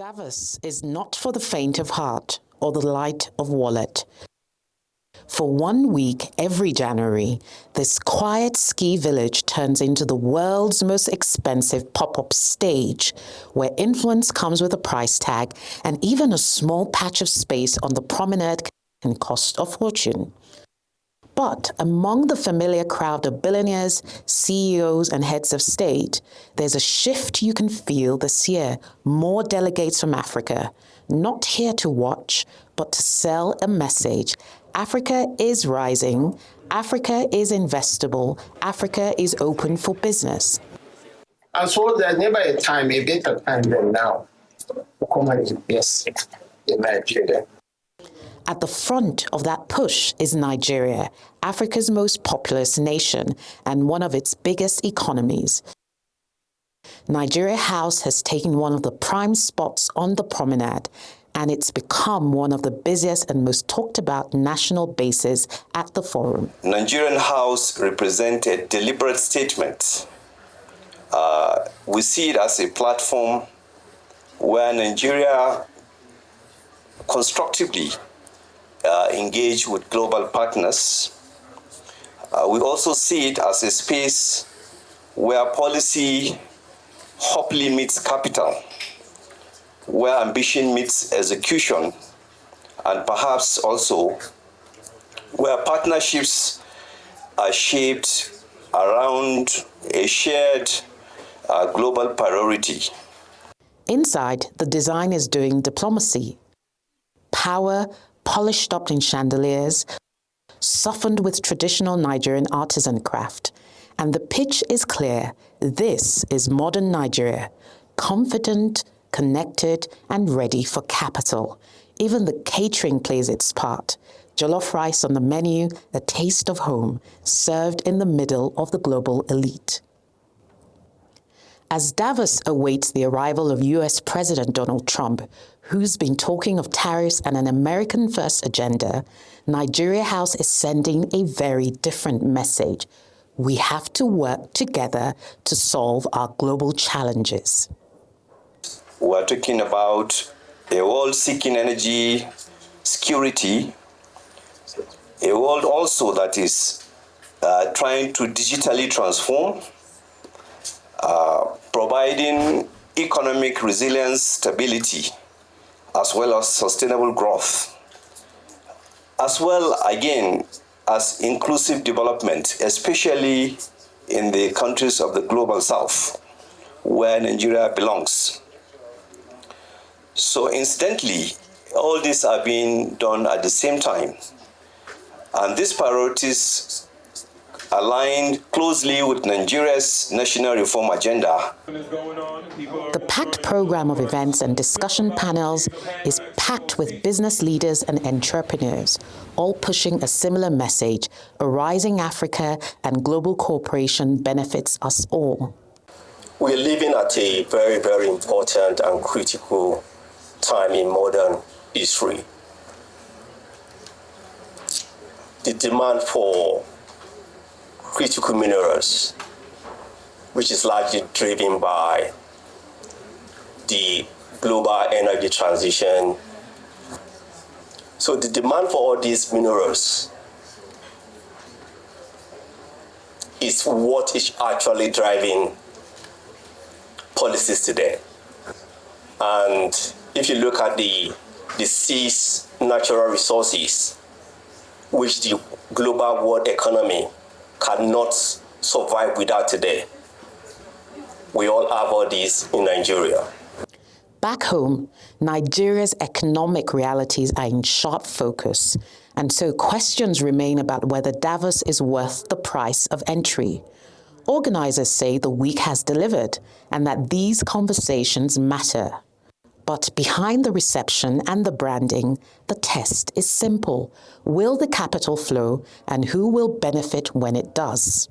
Davos is not for the faint of heart or the light of wallet. For 1 week every January, this quiet ski village turns into the world's most expensive pop-up stage, where influence comes with a price tag, and even a small patch of space on the promenade can cost a fortune. But among the familiar crowd of billionaires, CEOs, and heads of state, there's a shift you can feel this year. More delegates from Africa, not here to watch, but to sell a message. Africa is rising, Africa is investable, Africa is open for business. And so there's never a better time than now to come and invest in Nigeria. At the front of that push is Nigeria, Africa's most populous nation and one of its biggest economies. Nigeria House has taken one of the prime spots on the promenade, and it's become one of the busiest and most talked about national bases at the forum. Nigerian House represents a deliberate statement. We see it as a platform where Nigeria constructively engage with global partners. We also see it as a space where policy hopefully meets capital, where ambition meets execution, and perhaps also where partnerships are shaped around a shared global priority. Inside, the design is doing diplomacy. Power polished up in chandeliers, softened with traditional Nigerian artisan craft. And the pitch is clear. This is modern Nigeria, confident, connected, and ready for capital. Even the catering plays its part. Jollof rice on the menu, a taste of home, served in the middle of the global elite. As Davos awaits the arrival of US President Donald Trump, who's been talking of tariffs and an American-first agenda, Nigeria House is sending a very different message. We have to work together to solve our global challenges. We're talking about a world seeking energy security, a world also that is trying to digitally transform, providing economic resilience, stability, as well as sustainable growth, as well, again, as inclusive development, especially in the countries of the global south, where Nigeria belongs. So incidentally, all these are being done at the same time. And these priorities aligned closely with Nigeria's national reform agenda. The packed program of events and discussion panels is packed with business leaders and entrepreneurs, all pushing a similar message: a rising Africa and global cooperation benefits us all. We're living at a very, very important and critical time in modern history. The demand for critical minerals, which is largely driven by the global energy transition. So the demand for all these minerals is what is actually driving policies today. And if you look at the sea's natural resources, which the global world economy cannot survive without today, we all have all these in Nigeria. Back home, Nigeria's economic realities are in sharp focus, and so questions remain about whether Davos is worth the price of entry. Organizers say the week has delivered and that these conversations matter. But behind the reception and the branding, the test is simple. Will the capital flow, and who will benefit when it does?